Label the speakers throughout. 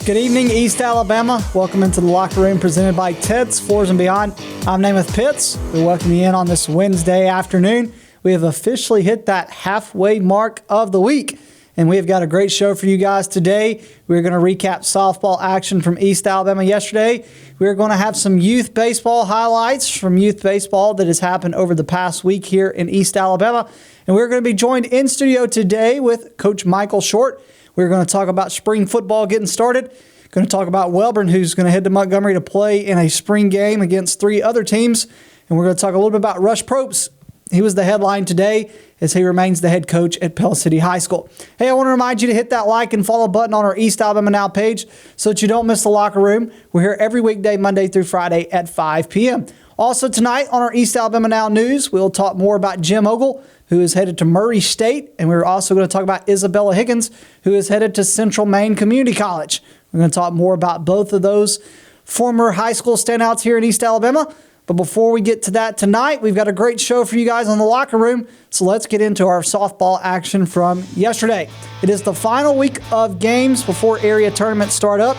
Speaker 1: Good evening, East Alabama. Welcome into the Locker Room presented by Ted's Floors and Beyond. I'm Namath Pitts. We welcome you in on this Wednesday afternoon. We have officially hit that halfway mark of the week, and we have got a great show for you guys today. We're going to recap softball action from East Alabama yesterday. We're going to have some youth baseball highlights from youth baseball that has happened over the past week here in East Alabama. And we're going to be joined in studio today with Coach Michael Shortt. We're going to talk about spring football getting started. Going to talk about Welborn, who's going to head to Montgomery to play in a spring game against three other teams. And we're going to talk a little bit about Rush Propst. He was the headline today as he remains the head coach at Pell City High School. Hey, I want to remind you to hit that like and follow button on our East Alabama Now page so that you don't miss the Locker Room. We're here every weekday, Monday through Friday at 5 p.m. Also tonight on our East Alabama Now news, we'll talk more about Jim Ogle, who is headed to Murray State, and we're also going to talk about Isabella Higgins, who is headed to Central Maine Community College. We're going to talk more about both of those former high school standouts here in East Alabama. But before we get to that tonight, we've got a great show for you guys on the Locker Room. So let's get into our softball action from yesterday. It is the final week of games before area tournaments start up.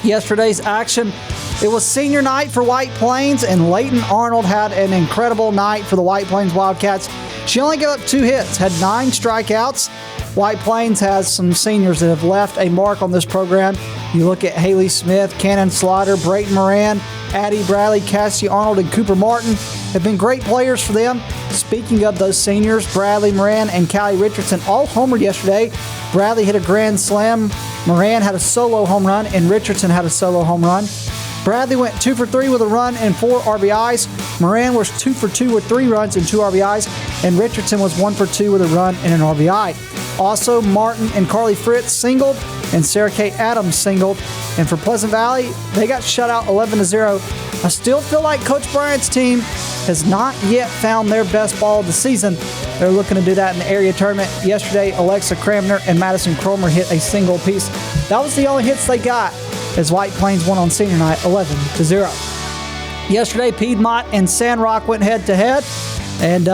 Speaker 1: Yesterday's action, it was senior night for White Plains, and Leighton Arnold had an incredible night for the White Plains Wildcats. She only gave up 2 hits, had 9 strikeouts. White Plains has some seniors that have left a mark on this program. You look at Haley Smith, Cannon Slaughter, Brayton Moran, Addie Bradley, Cassie Arnold, and Cooper Martin have been great players for them. Speaking of those seniors, Bradley Moran and Callie Richardson all homered yesterday. Bradley hit a grand slam, Moran had a solo home run, and Richardson had a solo home run. Bradley went 2 for 3 with a run and 4 RBIs. Moran was 2 for 2 with 3 runs and 2 RBIs. And Richardson was 1 for 2 with a run and an RBI. Also, Martin and Carly Fritz singled, and Sarah Kay Adams singled. And for Pleasant Valley, they got shut out 11-0. I still feel like Coach Bryant's team has not yet found their best ball of the season. They're looking to do that in the area tournament. Yesterday, Alexa Cramner and Madison Cromer hit a single piece. That was the only hits they got as White Plains won on senior night 11-0. Yesterday, Piedmont and Sandrock went head-to-head, and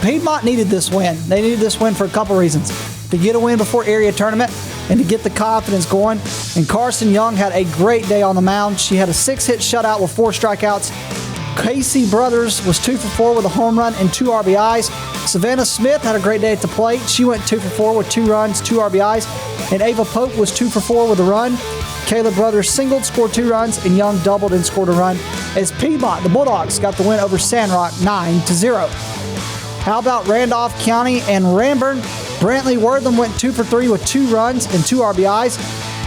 Speaker 1: Piedmont needed this win. They needed this win for a couple reasons. To get a win before area tournament and to get the confidence going. And Carson Young had a great day on the mound. She had a 6-hit shutout with 4 strikeouts. Casey Brothers was 2 for 4 with a home run and 2 RBIs. Savannah Smith had a great day at the plate. She went 2 for 4 with 2 runs, 2 RBIs. And Ava Pope was 2 for 4 with a run. Caleb Brothers singled, scored 2 runs, and Young doubled and scored a run as Piedmont, the Bulldogs, got the win over Sandrock 9-0. How about Randolph County and Ranburn? Brantley Wortham went 2 for 3 with 2 runs and 2 RBIs.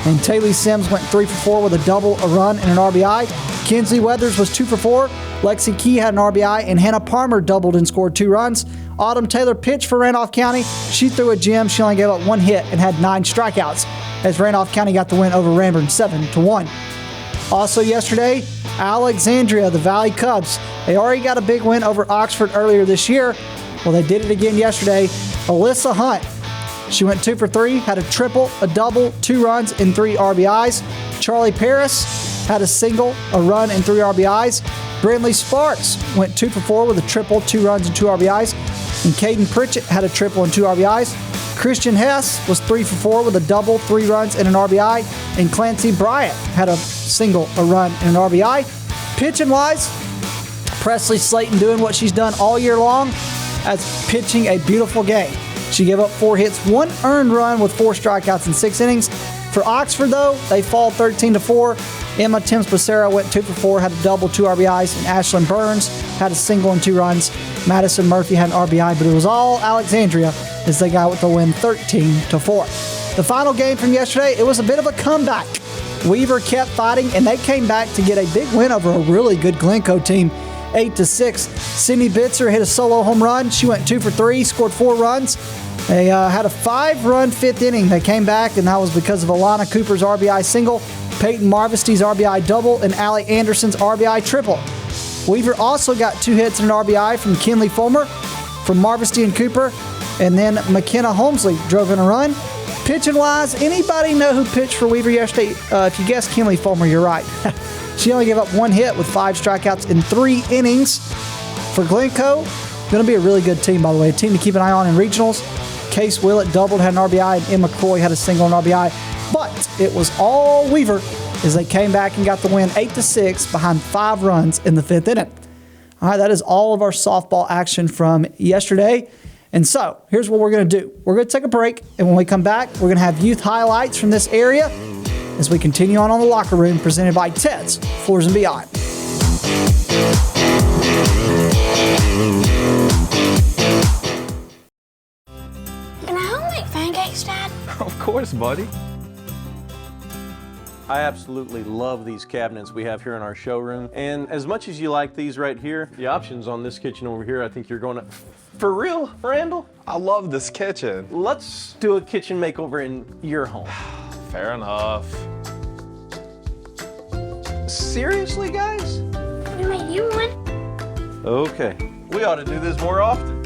Speaker 1: And Taylor Sims went 3 for 4 with a double, a run, and an RBI. Kinsley Weathers was 2 for 4. Lexi Key had an RBI, and Hannah Palmer doubled and scored 2 runs. Autumn Taylor pitched for Randolph County. She threw a gem. She only gave up 1 hit and had 9 strikeouts as Randolph County got the win over Ranburn 7-1. Also yesterday, Alexandria, the Valley Cubs, they already got a big win over Oxford earlier this year. Well, they did it again yesterday. Alyssa Hunt, she went 2 for 3, had a triple, a double, 2 runs, and 3 RBIs. Charlie Paris had a single, a run, and 3 RBIs. Brindley Sparks went 2 for 4 with a triple, 2 runs, and 2 RBIs. And Caden Pritchett had a triple and 2 RBIs. Christian Hess was 3 for 4 with a double, 3 runs, and an RBI. And Clancy Bryant had a single, a run, and an RBI. Pitching-wise, Presley Slayton doing what she's done all year long as pitching a beautiful game. She gave up 4 hits, 1 earned run with 4 strikeouts in 6 innings. For Oxford, though, they fall 13-4. Emma Timms-Becerra went 2 for 4, had a double, 2 RBIs, and Ashlyn Burns had a single and 2 runs. Madison Murphy had an RBI, but it was all Alexandria as they got with the win 13-4. The final game from yesterday, it was a bit of a comeback. Weaver kept fighting, and they came back to get a big win over a really good Glencoe team, 8-6. Sydney Bitzer hit a solo home run. She went 2 for 3, scored 4 runs. They had a 5-run 5th inning. They came back, and that was because of Alana Cooper's RBI single, Peyton Marvesty's RBI double, and Allie Anderson's RBI triple. Weaver also got 2 hits and an RBI from Kinley Fulmer, from Marvesty and Cooper, and then McKenna Holmesley drove in a run. Pitching-wise, anybody know who pitched for Weaver yesterday? If you guessed Kinley Fulmer, you're right. She only gave up 1 hit with 5 strikeouts in 3 innings. For Glencoe, going to be a really good team, by the way. A team to keep an eye on in regionals. Case Willett doubled, had an RBI, and Emma Croy had a single and RBI. but it was all Weaver as they came back and got the win 8-6 behind 5 runs in the 5th inning. All right, that is all of our softball action from yesterday. And so here's what we're going to do. We're going to take a break, and when we come back, we're going to have youth highlights from this area as we continue on the Locker Room presented by Ted's Floors and Beyond.
Speaker 2: Can I help make pancakes, Dad?
Speaker 3: Of course, buddy. I absolutely love these cabinets we have here in our showroom. And as much as you like these right here, the options on this kitchen over here, I think you're going to... For real, Randall?
Speaker 4: I love this kitchen.
Speaker 3: Let's do a kitchen makeover in your home.
Speaker 4: Fair enough.
Speaker 3: Seriously, guys?
Speaker 2: We made you one.
Speaker 3: Okay, we ought to do this more often.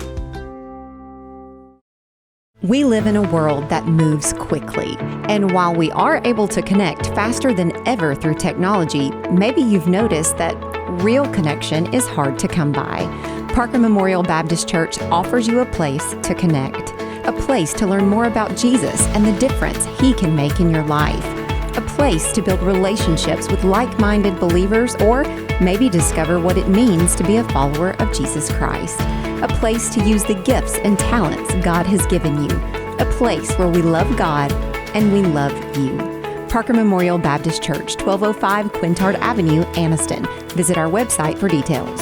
Speaker 5: We live in a world that moves quickly. And while we are able to connect faster than ever through technology, maybe you've noticed that real connection is hard to come by. Parker Memorial Baptist Church offers you a place to connect, a place to learn more about Jesus and the difference He can make in your life, a place to build relationships with like-minded believers, or maybe discover what it means to be a follower of Jesus Christ, a place to use the gifts and talents God has given you, a place where we love God and we love you. Parker Memorial Baptist Church, 1205 Quintard Avenue, Anniston. Visit our website for details.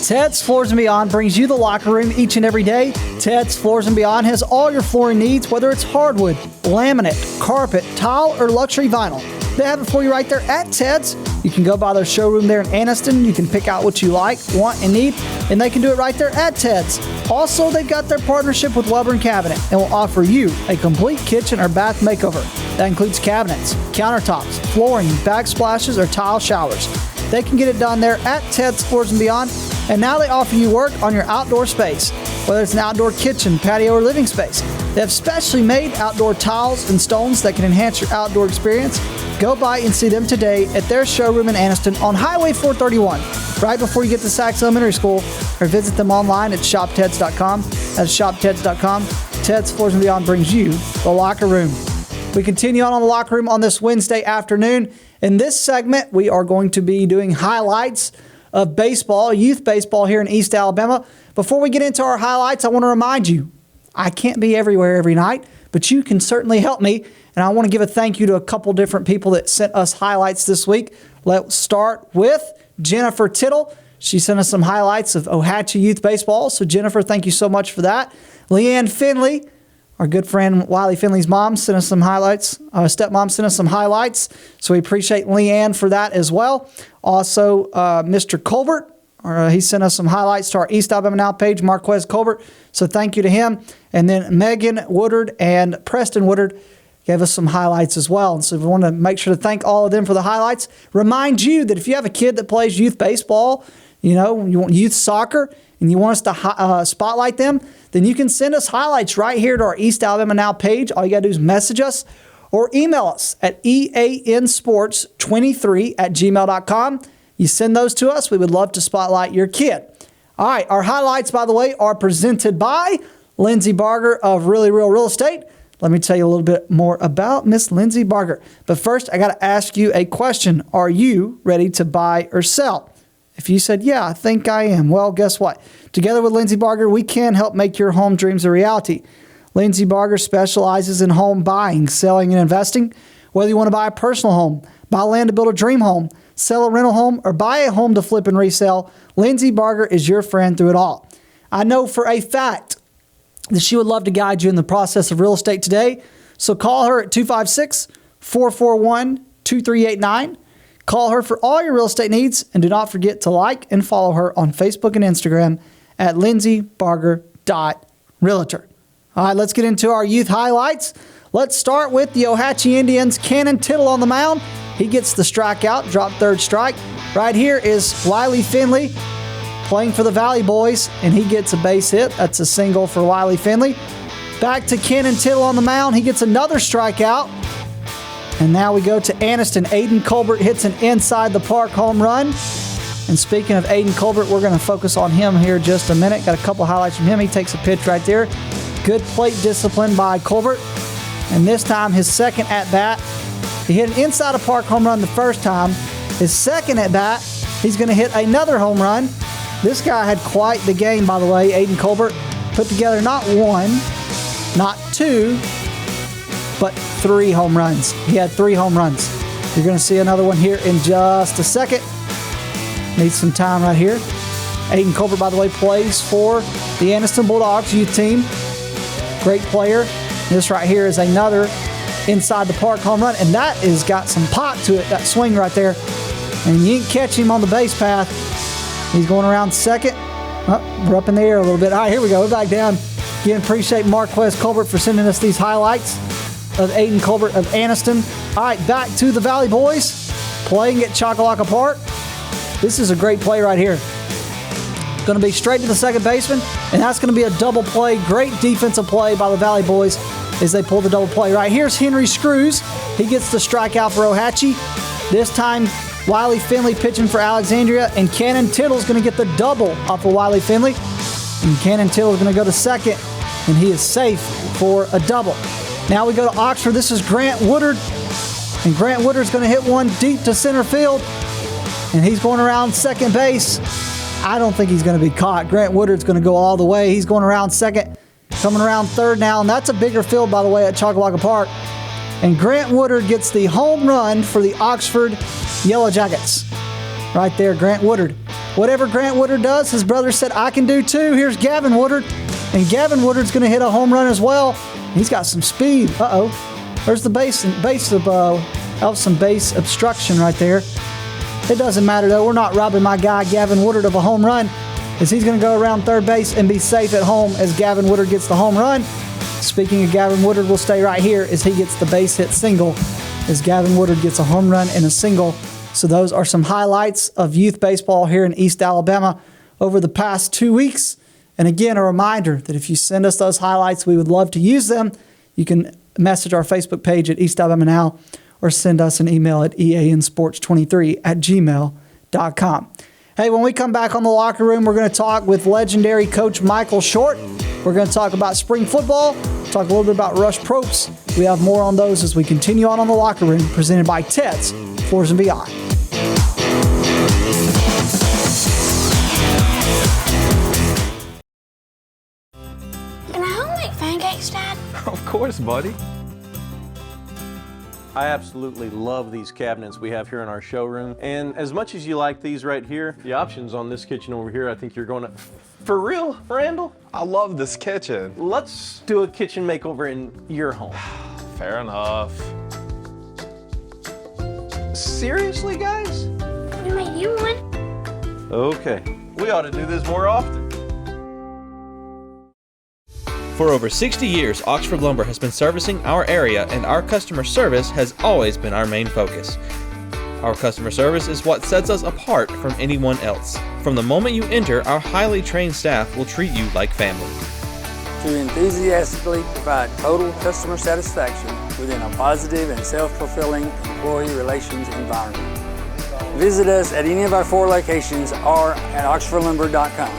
Speaker 1: Ted's Floors and Beyond brings you the Locker Room each and every day. Ted's Floors and Beyond has all your flooring needs, whether it's hardwood, laminate, carpet, tile, or luxury vinyl. They have it for you right there at Ted's. You can go by their showroom there in Anniston. You can pick out what you like, want, and need, and they can do it right there at Ted's. Also, they've got their partnership with Weber & Cabinet and will offer you a complete kitchen or bath makeover. That includes cabinets, countertops, flooring, backsplashes, or tile showers. They can get it done there at Ted's Floors and Beyond. And now they offer you work on your outdoor space, whether it's an outdoor kitchen, patio, or living space. They have specially made outdoor tiles and stones that can enhance your outdoor experience. Go by and see them today at their showroom in Anniston on Highway 431, right before you get to Sachs Elementary School, or visit them online at shopteds.com. That's shopteds.com. Ted's Floors and Beyond brings you the Locker Room. We continue on the Locker Room on this Wednesday afternoon. In this segment, we are going to be doing highlights of baseball, youth baseball here in East Alabama. Before we get into our highlights, I want to remind you, I can't be everywhere every night, but you can certainly help me. And I want to give a thank you to a couple different people that sent us highlights this week. Let's start with Jennifer Tittle. She sent us some highlights of Ohatchee Youth Baseball. So Jennifer, thank you so much for that. Leanne Finley, our good friend Wiley Finley's mom, sent us some highlights. Stepmom sent us some highlights. So we appreciate Leanne for that as well. Also, Mr. Colbert, he sent us some highlights to our East Alabama Now page, Marquez Colbert. So thank you to him. And then Megan Woodard and Preston Woodard gave us some highlights as well. And so we want to make sure to thank all of them for the highlights. Remind you that if you have a kid that plays youth baseball, you want youth soccer, and you want us to spotlight them, then you can send us highlights right here to our East Alabama Now page. All you got to do is message us or email us at eansports23@gmail.com. You send those to us. We would love to spotlight your kid. All right, our highlights, by the way, are presented by Lindsay Barger of Really Real Real Estate. Let me tell you a little bit more about Miss Lindsay Barger. But first, I got to ask you a question. Are you ready to buy or sell? If you said, yeah, I think I am, well, guess what? Together with Lindsay Barger, we can help make your home dreams a reality. Lindsay Barger specializes in home buying, selling, and investing. Whether you want to buy a personal home, buy land to build a dream home, sell a rental home, or buy a home to flip and resell, Lindsay Barger is your friend through it all. I know for a fact that she would love to guide you in the process of real estate today. So call her at 256-441-2389. Call her for all your real estate needs, and do not forget to like and follow her on Facebook and Instagram at lindsaybarger.realtor. All right, let's get into our youth highlights. Let's start with the Ohatchee Indians' Cannon Tittle on the mound. He gets the strikeout, drop third strike. Right here is Wiley Finley playing for the Valley Boys, and he gets a base hit. That's a single for Wiley Finley. Back to Cannon Tittle on the mound. He gets another strikeout. And now we go to Anniston. Aiden Colbert hits an inside the park home run. And speaking of Aiden Colbert, we're going to focus on him here just a minute. Got a couple highlights from him. He takes a pitch right there. Good plate discipline by Colbert. And this time, his second at-bat, he hit an inside-the-park home run the first time. His second at-bat, he's going to hit another home run. This guy had quite the game, by the way. Aiden Colbert put together not one, not two, but 3 home runs. He had 3 home runs. You're going to see another one here in just a second. Needs some time right here. Aiden Colbert, by the way, plays for the Anniston Bulldogs youth team. Great player. This right here is another inside the park home run, and that has got some pop to it, that swing right there. And you didn't catch him on the base path. He's going around second. Oh, we're up in the air a little bit. All right, here we go. We're back down. Again, appreciate Marquez Colbert for sending us these highlights of Aiden Colbert of Anniston. All right, back to the Valley Boys playing at Choccolocco Park. This is a great play right here. Going to be straight to the second baseman, and that's going to be a double play. Great defensive play by the Valley Boys as they pull the double play. Right here's Henry Screws. He gets the strikeout for Ohatchee. This time, Wiley Finley pitching for Alexandria, and Cannon Tittle's going to get the double off of Wiley Finley. And Cannon Tittle's going to go to second, and he is safe for a double. Now we go to Oxford. This is Grant Woodard, and Grant Woodard's going to hit one deep to center field, and he's going around second base. I don't think he's going to be caught. Grant Woodard's going to go all the way. He's going around second, coming around third now, and that's a bigger field, by the way, at Choccolocco Park. And Grant Woodard gets the home run for the Oxford Yellow Jackets. Right there, Grant Woodard. Whatever Grant Woodard does, his brother said, I can do too. Here's Gavin Woodard, and Gavin Woodard's going to hit a home run as well. He's got some speed. There's the base of some base obstruction right there. It doesn't matter, though. We're not robbing my guy, Gavin Woodard, of a home run, as he's going to go around third base and be safe at home as Gavin Woodard gets the home run. Speaking of Gavin Woodard, we'll stay right here as he gets the base hit single, as Gavin Woodard gets a home run and a single. So those are some highlights of youth baseball here in East Alabama over the past 2 weeks. And again, a reminder that if you send us those highlights, we would love to use them. You can message our Facebook page at East Alabama Now, or send us an email at eansports23@gmail.com. Hey, when we come back on the Locker Room, we're going to talk with legendary coach Michael Shortt. We're going to talk about spring football, talk a little bit about Rush Propst. We have more on those as we continue on the Locker Room, presented by Ted's Floors and Beyond.
Speaker 2: Can I help make pancakes, Dad?
Speaker 4: Of course, buddy.
Speaker 3: I absolutely love these cabinets we have here in our showroom. And as much as you like these right here, the options on this kitchen over here, I think you're going to... For real, Randall?
Speaker 4: I love this kitchen.
Speaker 3: Let's do a kitchen makeover in your home.
Speaker 4: Fair enough.
Speaker 3: Seriously, guys?
Speaker 2: We made you one.
Speaker 3: Okay, we ought to do this more often.
Speaker 6: For over 60 years, Oxford Lumber has been servicing our area, and our customer service has always been our main focus. Our customer service is what sets us apart from anyone else. From the moment you enter, our highly trained staff will treat you like family.
Speaker 7: To enthusiastically provide total customer satisfaction within a positive and self-fulfilling employee relations environment. Visit us at any of our 4 locations or at oxfordlumber.com.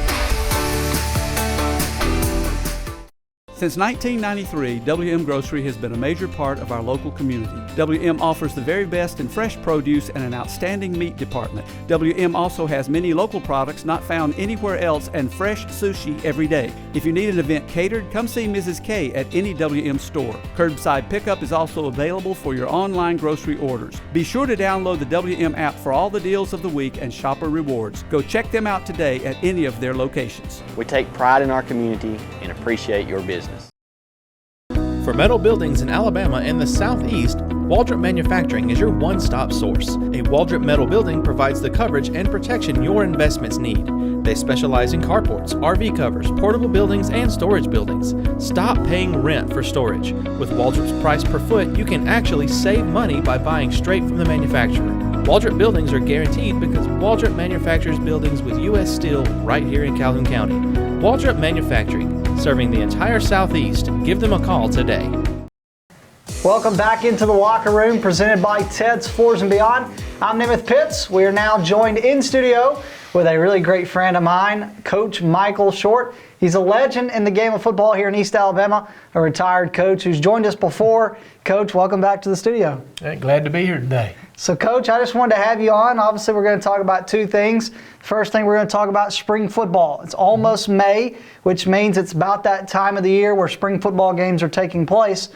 Speaker 8: Since 1993, WM Grocery has been a major part of our local community. WM offers the very best in fresh produce and an outstanding meat department. WM also has many local products not found anywhere else and fresh sushi every day. If you need an event catered, come see Mrs. K at any WM store. Curbside pickup is also available for your online grocery orders. Be sure to download the WM app for all the deals of the week and shopper rewards. Go check them out today at any of their locations.
Speaker 9: We take pride in our community and appreciate your business.
Speaker 6: For metal buildings in Alabama and the Southeast, Waldrop Manufacturing is your one-stop source. A Waldrop metal building provides the coverage and protection your investments need. They specialize in carports, RV covers, portable buildings, and storage buildings. Stop paying rent for storage. With Waldrop's price per foot, you can actually save money by buying straight from the manufacturer. Waldrop buildings are guaranteed because Waldrop manufactures buildings with U.S. steel right here in Calhoun County. Waldrop Manufacturing, serving the entire Southeast. Give them a call today.
Speaker 1: Welcome back into the Locker Room, presented by Ted's Floors and Beyond. I'm Namath Pitts. We are now joined in studio with a really great friend of mine, Coach Michael Shortt. He's a legend in the game of football here in East Alabama, a retired coach who's joined us before. Coach, welcome back to the studio.
Speaker 10: Hey, glad to be here today.
Speaker 1: So, Coach, I just wanted to have you on. Obviously, we're going to talk about two things. First thing, we're going to talk about spring football. It's almost May, which means it's about that time of the year where spring football games are taking place.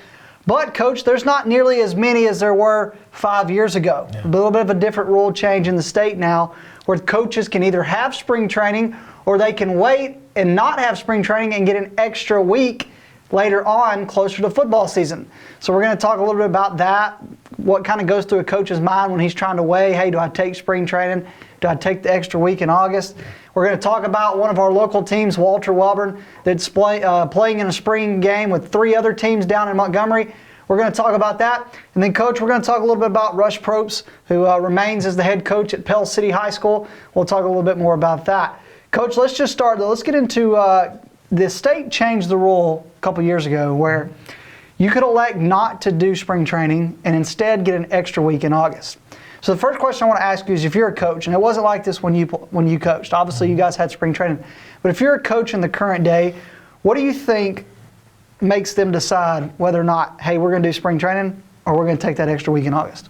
Speaker 1: But, Coach, there's not nearly as many as there were 5 years ago. A little bit of a different rule change in the state now, where coaches can either have spring training or they can wait and not have spring training and get an extra week later on closer to football season. So we're going to talk a little bit about that, what kind of goes through a coach's mind when he's trying to weigh, hey, do I take spring training? Do I take the extra week in August? We're going to talk about one of our local teams, Walter Welborn, that's playing in a spring game with 3 other teams down in Montgomery. We're going to talk about that. And then, Coach, we're going to talk a little bit about Rush Propst, who remains as the head coach at Pell City High School. We'll talk a little bit more about that. Coach, let's just start, though. Let's get into the state changed the rule a couple years ago where you could elect not to do spring training and instead get an extra week in August. So the first question I want to ask you is, if you're a coach, and it wasn't like this when you coached. Obviously, you guys had spring training. But if you're a coach in the current day, what do you think makes them decide whether or not, hey, we're going to do spring training or we're going to take that extra week in August?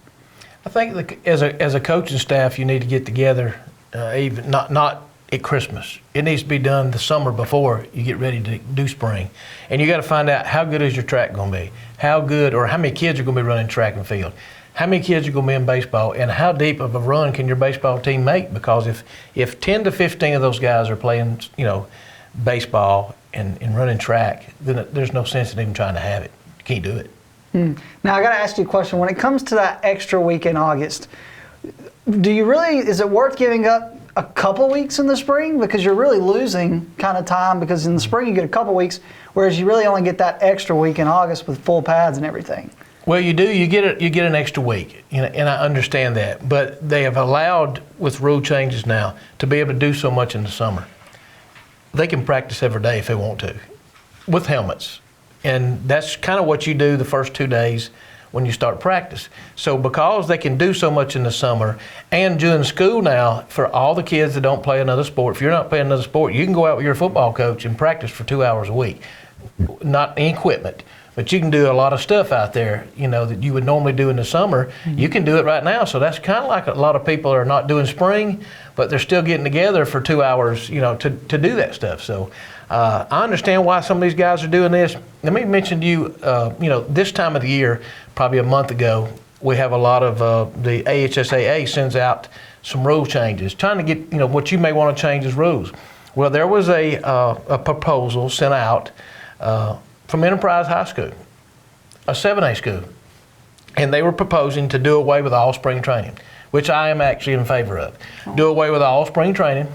Speaker 10: I think as a coaching staff, you need to get together, even not at Christmas. It needs to be done the summer before you get ready to do spring. And you got to find out, how good is your track going to be? How good, or how many kids are going to be running track and field? How many kids are going to be in baseball? And how deep of a run can your baseball team make? Because if 10 to 15 of those guys are playing, baseball and running track, then there's no sense in even trying to have it. You can't do it.
Speaker 1: Now, I got to ask you a question. When it comes to that extra week in August, is it worth giving up a couple weeks in the spring? Because you're really losing kind of time, because in the spring you get a couple weeks, whereas you really only get that extra week in August with full pads and everything.
Speaker 10: Well, you do. You get an extra week, and I understand that. But they have allowed, with rule changes now, to be able to do so much in the summer. They can practice every day if they want to, with helmets. And that's kind of what you do the first 2 days when you start practice. So because they can do so much in the summer, and during school now, for all the kids that don't play another sport, if you're not playing another sport, you can go out with your football coach and practice for 2 hours a week. Not any equipment, but you can do a lot of stuff out there, that you would normally do in the summer. You can do it right now. So that's kind of like a lot of people are not doing spring, but they're still getting together for 2 hours, to do that stuff. So I understand why some of these guys are doing this. Let me mention to you, this time of the year, probably a month ago, we have a lot of the AHSAA sends out some rule changes, trying to get, what you may want to change as rules. Well, there was a proposal sent out from Enterprise High School, a 7A school, and they were proposing to do away with all spring training, which I am actually in favor of. Do away with all spring training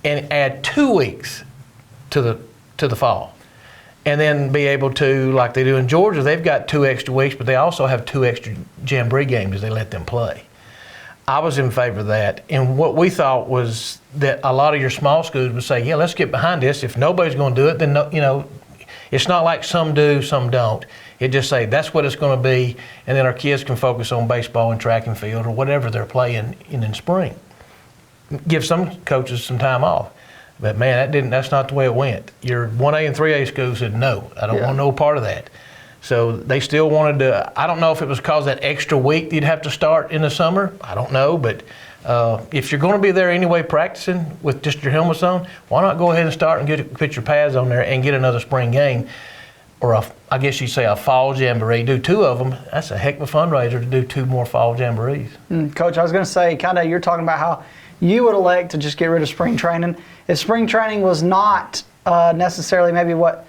Speaker 10: and add 2 weeks to the fall. And then be able to, like they do in Georgia, they've got 2 extra weeks, but they also have 2 extra jamboree games as they let them play. I was in favor of that. And what we thought was that a lot of your small schools would say, yeah, let's get behind this. If nobody's going to do it, then, it's not like some do, some don't. It just say that's what it's going to be, and then our kids can focus on baseball and track and field or whatever they're playing in spring. Give some coaches some time off. But man, that's not the way it went. Your 1A and 3A schools said, no, I don't want no part of that. So they still wanted to, I don't know if it was because that extra week you'd have to start in the summer. I don't know, but if you're going to be there anyway practicing with just your helmets on, why not go ahead and start and put your pads on there and get another spring game, or I guess you'd say a fall jamboree. Do 2 of them. That's a heck of a fundraiser to do 2 more fall jamborees.
Speaker 1: Coach, I was going to say, you're talking about how you would elect to just get rid of spring training. If spring training was not necessarily maybe what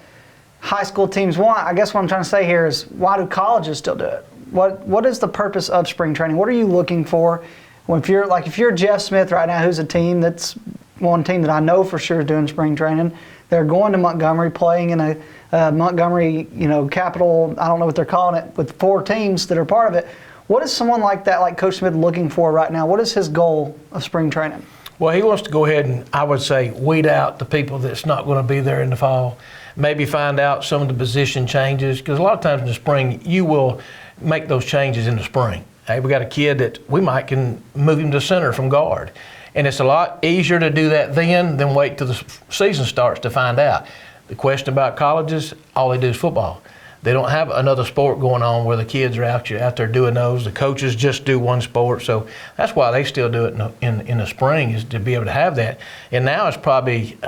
Speaker 1: high school teams want, I guess what I'm trying to say here is, why do colleges still do it? What is the purpose of spring training? What are you looking for? If you're Jeff Smith right now, who's a team that's one team that I know for sure is doing spring training, they're going to Montgomery, playing in a Montgomery, capital, I don't know what they're calling it, with 4 teams that are part of it. What is someone like that, like Coach Smith, looking for right now? What is his goal of spring training?
Speaker 10: Well, he wants to go ahead and, I would say, weed out the people that's not going to be there in the fall. Maybe find out some of the position changes, because a lot of times in the spring, you will make those changes in the spring. Hey, we got a kid that we can move him to center from guard. And it's a lot easier to do that then than wait till the season starts to find out. The question about colleges, all they do is football. They don't have another sport going on where the kids are out there doing those. The coaches just do one sport. So that's why they still do it in the spring, is to be able to have that. And now it's probably,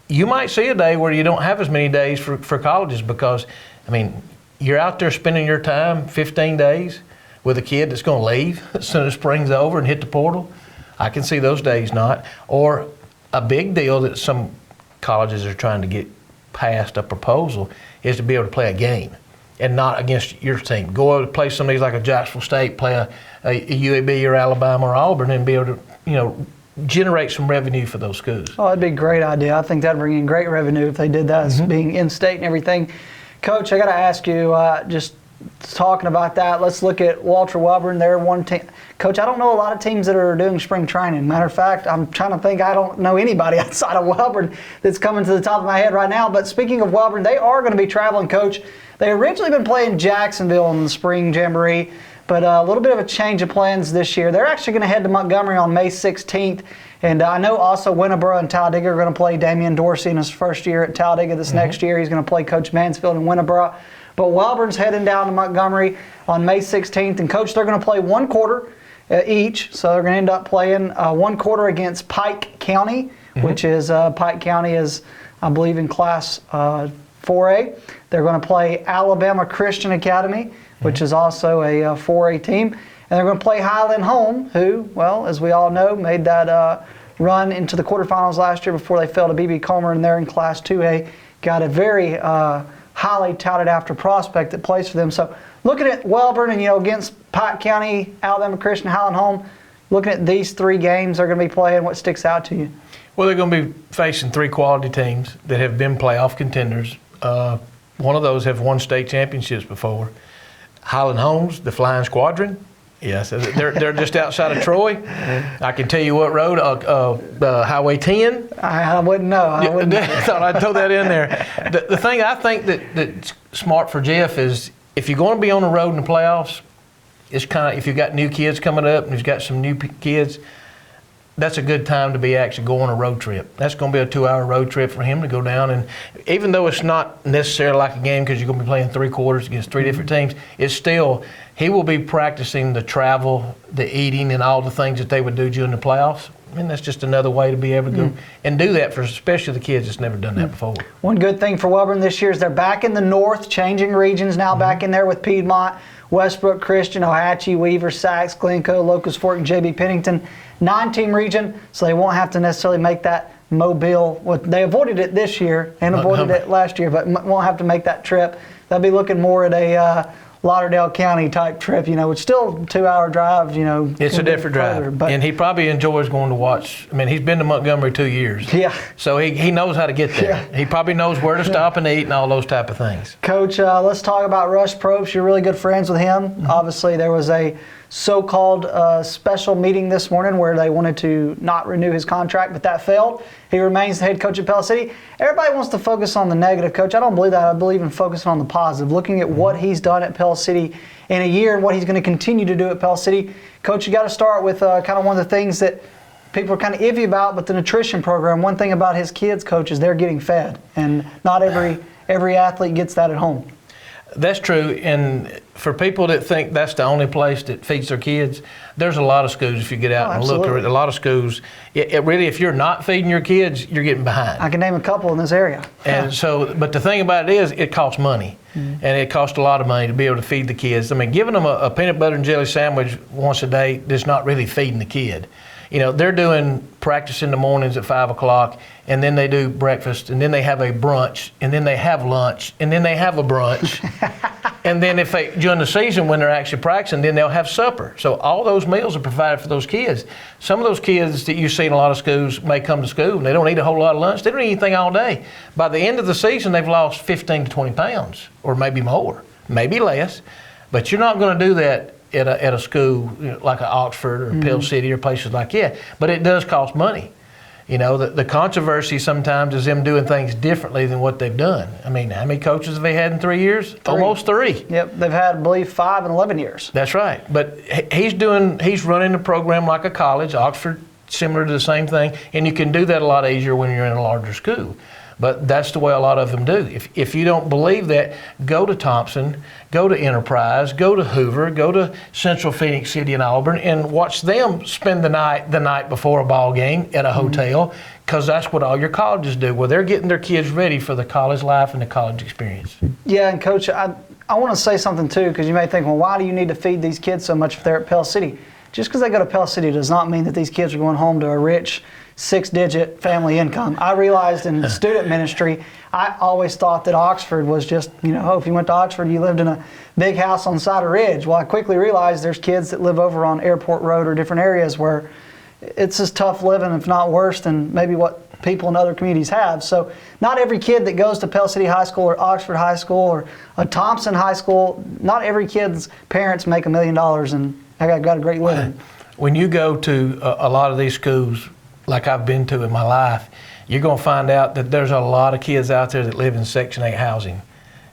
Speaker 10: you might see a day where you don't have as many days for colleges because, I mean, you're out there spending your time 15 days with a kid that's going to leave as soon as spring's over and hit the portal. I can see those days not. Or a big deal that some colleges are trying to get past a proposal is to be able to play a game and not against your team. Go over to play some of these like a Jacksonville State, play a UAB or Alabama or Auburn and be able to, generate some revenue for those schools.
Speaker 1: Oh, that'd be a great idea. I think that'd bring in great revenue if they did that, as being in-state and everything. Coach, I got to ask you, just talking about that, let's look at Walter Welborn. They're one team. Coach, I don't know a lot of teams that are doing spring training. Matter of fact, I'm trying to think, I don't know anybody outside of Welborn that's coming to the top of my head right now. But speaking of Welborn, they are going to be traveling, Coach. They originally been playing Jacksonville in the spring jamboree, but a little bit of a change of plans this year. They're actually going to head to Montgomery on May 16th. And I know also Winneboro and Talladega are going to play Damian Dorsey in his first year at Talladega this next year. He's going to play Coach Mansfield in Winneboro. But Welborn's heading down to Montgomery on May 16th. And, Coach, they're going to play one quarter each. So they're going to end up playing one quarter against Pike County, which is Pike County is, I believe, in Class 4A. They're going to play Alabama Christian Academy, which is also a 4A team. And they're going to play Highland Home, who, well, as we all know, made that run into the quarterfinals last year before they fell to BB Comer, and they're in Class 2A. Got a very highly touted after prospect that plays for them. So looking at Welborn and, against Pike County, Alabama Christian, Highland Home, looking at these three games they're going to be playing, what sticks out to you?
Speaker 10: Well, they're going to be facing three quality teams that have been playoff contenders. One of those have won state championships before. Highland Home's the Flying Squadron. Yes, they're just outside of Troy. I can tell you what road, Highway 10.
Speaker 1: I wouldn't know.
Speaker 10: I thought I'd throw that in there. The thing I think that's smart for Jeff is if you're going to be on the road in the playoffs, it's kind of, if you've got new kids coming up and you've got some new kids, that's a good time to be actually going on a road trip. That's going to be a 2-hour road trip for him to go down. And even though it's not necessarily like a game because you're going to be playing three quarters against three different teams, it's still, he will be practicing the travel, the eating, and all the things that they would do during the playoffs. I mean, that's just another way to be able to go and do that for especially the kids that's never done that before.
Speaker 1: One good thing for Welborn this year is they're back in the north, changing regions now, back in there with Piedmont, Westbrook Christian, Ohatchee, Weaver, Sachs, Glencoe, Locust Fork, and JB Pennington. 9-team region, so they won't have to necessarily make that Mobile. They avoided it this year and avoided it last year, but won't have to make that trip. They'll be looking more at a Lauderdale County type trip, which still 2-hour drive,
Speaker 10: It's a different drive. And he probably enjoys going to watch. I mean, he's been to Montgomery 2 years.
Speaker 1: Yeah.
Speaker 10: So he knows how to get there.
Speaker 1: Yeah.
Speaker 10: He probably knows where to stop and eat and all those type of things.
Speaker 1: Coach, let's talk about Rush Propst. You're really good friends with him. Obviously, there was a so-called special meeting this morning where they wanted to not renew his contract, but that failed. He remains the head coach at Pell City. Everybody wants to focus on the negative, Coach. I don't believe that. I believe in focusing on the positive, looking at what he's done at Pell City in a year and what he's going to continue to do at Pell City. Coach, you got to start with kind of one of the things that people are kind of iffy about, but the nutrition program. One thing about his kids, Coach, is they're getting fed, and not every athlete gets that at home.
Speaker 10: That's true, and for people that think that's the only place that feeds their kids, there's a lot of schools, if you get out and look at a lot of schools, it really, if you're not feeding your kids, you're getting behind.
Speaker 1: I can name a couple in this area.
Speaker 10: And so, but the thing about it is, it costs money, and it costs a lot of money to be able to feed the kids. I mean, giving them a peanut butter and jelly sandwich once a day is not really feeding the kid. They're doing practice in the mornings at 5 o'clock, and then they do breakfast, and then they have a brunch, and then they have lunch, and then they have a brunch. And then during the season when they're actually practicing, then they'll have supper. So all those meals are provided for those kids. Some of those kids that you see in a lot of schools may come to school, and they don't eat a whole lot of lunch. They don't eat anything all day. By the end of the season, they've lost 15 to 20 pounds, or maybe more, maybe less. But you're not going to do that at a school like Oxford or Pell City or places like that. But it does cost money. The controversy sometimes is them doing things differently than what they've done. I mean, how many coaches have they had in 3 years? 3. Almost 3.
Speaker 1: Yep, they've had, I believe, 5 and 11 years.
Speaker 10: That's right. But he's running the program like a college. Oxford similar to the same thing, and you can do that a lot easier when you're in a larger school. But that's the way a lot of them do. If you don't believe that, go to Thompson, go to Enterprise, go to Hoover, go to Central Phoenix City and Auburn, and watch them spend the night before a ball game at a hotel, because that's what all your colleges do. Well, they're getting their kids ready for the college life and the college experience.
Speaker 1: Yeah, and Coach, I want to say something too, because you may think, well, why do you need to feed these kids so much if they're at Pell City? Just because they go to Pell City does not mean that these kids are going home to a rich 6-digit family income. I realized in student ministry, I always thought that Oxford was just, if you went to Oxford, you lived in a big house on the side of ridge. Well, I quickly realized there's kids that live over on Airport Road or different areas where it's as tough living, if not worse, than maybe what people in other communities have. So not every kid that goes to Pell City High School or Oxford High School or a Thompson High School, not every kid's parents make $1 million and I got a great living.
Speaker 10: When you go to a lot of these schools, like I've been to in my life, you're going to find out that there's a lot of kids out there that live in Section 8 housing,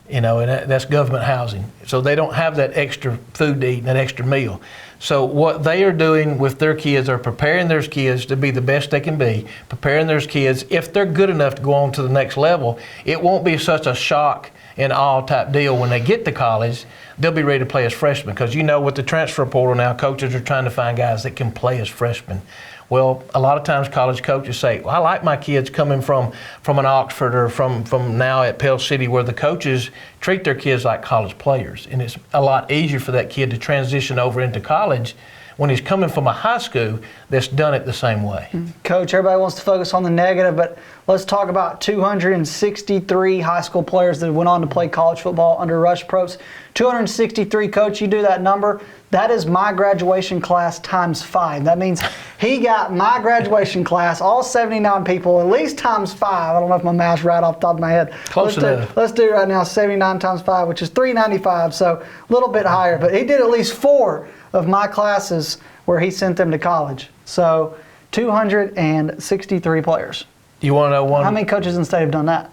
Speaker 10: and that's government housing. So they don't have that extra food to eat and that extra meal. So what they are doing with their kids are preparing their kids to be the best they can be, preparing their kids, if they're good enough to go on to the next level, it won't be such a shock and awe type deal when they get to college. They'll be ready to play as freshmen, because with the transfer portal now, coaches are trying to find guys that can play as freshmen. Well, a lot of times college coaches say, well, I like my kids coming from an Oxford or from now at Pell City, where the coaches treat their kids like college players. And it's a lot easier for that kid to transition over into college when he's coming from a high school that's done it the same way.
Speaker 1: Coach, everybody wants to focus on the negative, but let's talk about 263 high school players that went on to play college football under Rush Propst. 263, Coach, you do that number, that is my graduation class times 5. That means he got my graduation class, all 79 people, at least times 5. I don't know if my math's right off the top of my head.
Speaker 10: Close enough.
Speaker 1: Let's do it right now, 79 times 5, which is 395, so a little bit higher. But he did at least 4 of my classes where he sent them to college. So 263 players.
Speaker 10: You want to know one?
Speaker 1: How many coaches in the state have done that?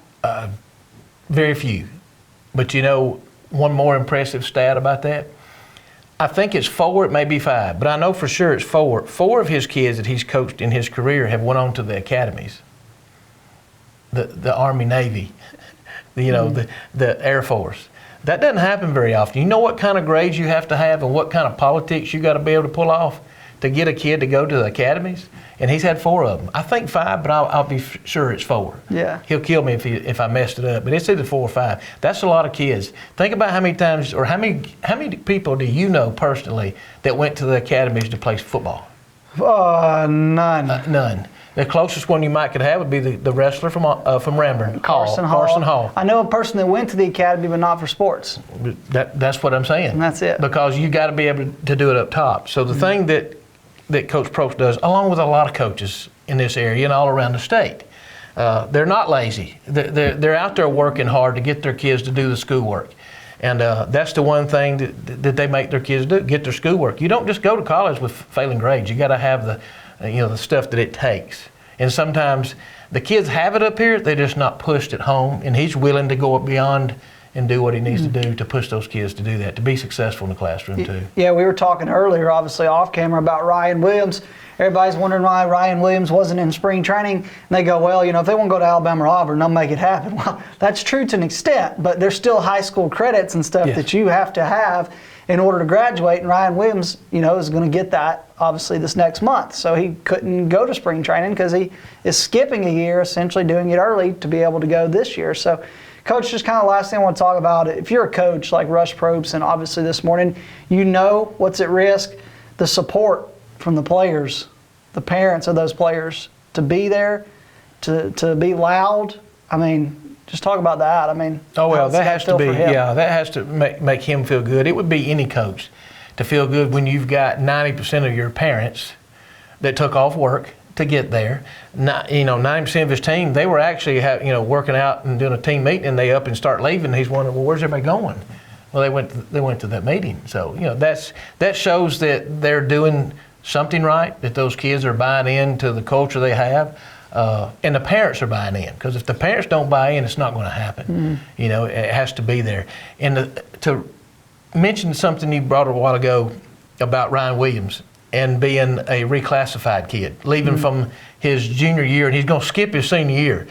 Speaker 10: Very few. But one more impressive stat about that? I think it's 4, it may be 5, but I know for sure it's 4. 4 of his kids that he's coached in his career have went on to the academies. The Army, Navy, the Air Force. That doesn't happen very often. You know what kind of grades you have to have and what kind of politics you got to be able to pull off to get a kid to go to the academies? And he's had 4 of them. I think 5, but I'll be sure it's 4.
Speaker 1: Yeah.
Speaker 10: He'll kill me if I messed it up, but it's either 4 or 5. That's a lot of kids. Think about how many times, or how many people do you know personally that went to the academies to play football?
Speaker 1: None.
Speaker 10: None. The closest one you might could have would be the wrestler from Ramburn,
Speaker 1: Carson
Speaker 10: Hall.
Speaker 1: I know a person that went to the academy, but not for sports.
Speaker 10: That's what I'm saying.
Speaker 1: And that's it.
Speaker 10: Because you got to be able to do it up top. So the thing that Coach Propst does, along with a lot of coaches in this area and all around the state, they're not lazy. They're out there working hard to get their kids to do the schoolwork. And that's the one thing that they make their kids do, get their schoolwork. You don't just go to college with failing grades. You got to have the stuff that it takes. And sometimes the kids have it up here, they're just not pushed at home, and he's willing to go beyond and do what he needs to do to push those kids to do that, to be successful in the classroom too.
Speaker 1: Yeah, we were talking earlier, obviously off camera, about Ryan Williams. Everybody's wondering why Ryan Williams wasn't in spring training. And they go, well, if they want to go to Alabama or Auburn, they'll make it happen. Well, that's true to an extent, but there's still high school credits and stuff that you have to have in order to graduate. And Ryan Williams, is going to get that obviously this next month. So he couldn't go to spring training because he is skipping a year, essentially doing it early to be able to go this year. So, Coach, just kind of last thing I want to talk about, if you're a coach like Rush Propst, and obviously this morning, what's at risk, the support from the players, the parents of those players, to be there, to be loud. Just talk about that.
Speaker 10: That has to be, that has to make him feel good. It would be any coach to feel good when you've got 90% of your parents that took off work to get there. 90% of his team, they were actually working out and doing a team meeting, and they up and start leaving. And he's wondering, well, where's everybody going? Well, they went to that meeting. So that shows that they're doing something right, that those kids are buying into the culture they have, and the parents are buying in. Because if the parents don't buy in, it's not going to happen. It has to be there. And to mention something you brought a while ago about Ryan Williams, and being a reclassified kid, leaving from his junior year, and he's going to skip his senior year.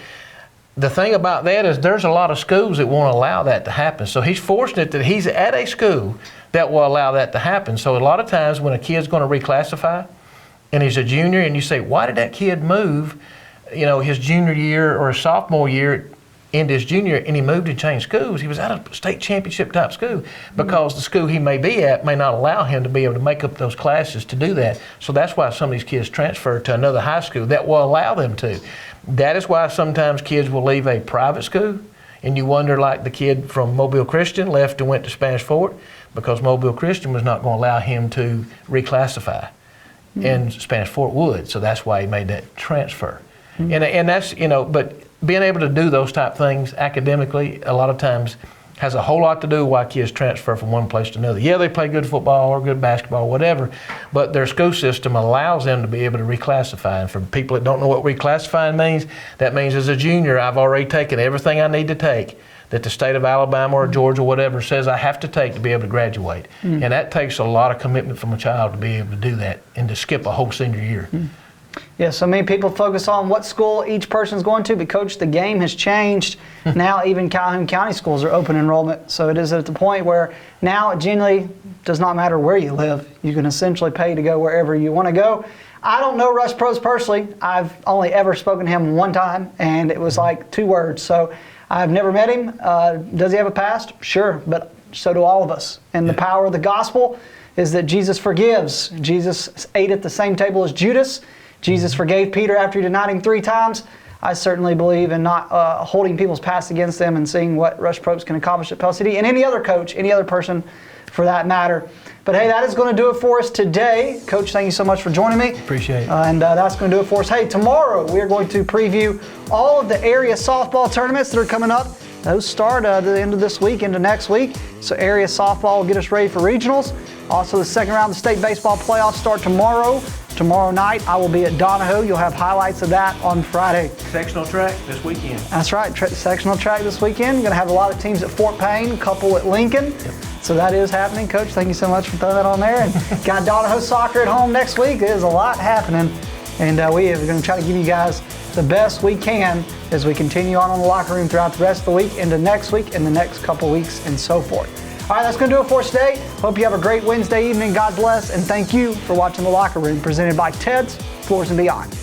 Speaker 10: The thing about that is there's a lot of schools that won't allow that to happen. So he's fortunate that he's at a school that will allow that to happen. So a lot of times when a kid's going to reclassify and he's a junior and you say, why did that kid move, his junior year or his sophomore year into his junior, and he moved and changed schools? He was at a state championship type school because the school he may be at may not allow him to be able to make up those classes to do that. So that's why some of these kids transfer to another high school that will allow them to. That is why sometimes kids will leave a private school, and you wonder, like the kid from Mobile Christian left and went to Spanish Fort because Mobile Christian was not going to allow him to reclassify, and Spanish Fort would. So that's why he made that transfer. And that's, but being able to do those type things academically a lot of times has a whole lot to do why kids transfer from one place to another. Yeah, they play good football or good basketball, whatever, but their school system allows them to be able to reclassify. And for people that don't know what reclassifying means, that means as a junior, I've already taken everything I need to take that the state of Alabama or Georgia or whatever says I have to take to be able to graduate. And that takes a lot of commitment from a child to be able to do that and to skip a whole senior year.
Speaker 1: Yeah, so many people focus on what school each person's going to, but Coach, the game has changed. Now even Calhoun County schools are open enrollment, so it is at the point where now it generally does not matter where you live. You can essentially pay to go wherever you want to go. I don't know Rush Propst personally. I've only ever spoken to him one time, and it was like 2 words. So I've never met him. Does he have a past? Sure, but so do all of us. And the power of the gospel is that Jesus forgives. Jesus ate at the same table as Judas. Jesus forgave Peter after he denied him 3 times. I certainly believe in not holding people's past against them and seeing what Rush Propst can accomplish at Pell City, and any other coach, any other person for that matter. But hey, that is going to do it for us today. Coach, thank you so much for joining me.
Speaker 10: Appreciate it.
Speaker 1: And that's going to do it for us. Hey, tomorrow we are going to preview all of the area softball tournaments that are coming up. Those start at the end of this week into next week. So area softball will get us ready for regionals. Also, the second round of the state baseball playoffs start tomorrow. Tomorrow night, I will be at Donahoe. You'll have highlights of that on Friday.
Speaker 10: Sectional track this weekend.
Speaker 1: That's right, sectional track this weekend. You're going to have a lot of teams at Fort Payne, a couple at Lincoln. Yep. So that is happening. Coach, thank you so much for throwing that on there. And got Donahoe soccer at home next week. There's a lot happening. And we are going to try to give you guys the best we can as we continue on the locker room throughout the rest of the week, into next week, and the next couple weeks, and so forth. All right, that's going to do it for us today. Hope you have a great Wednesday evening. God bless, and thank you for watching The Locker Room, presented by Ted's Floors and Beyond.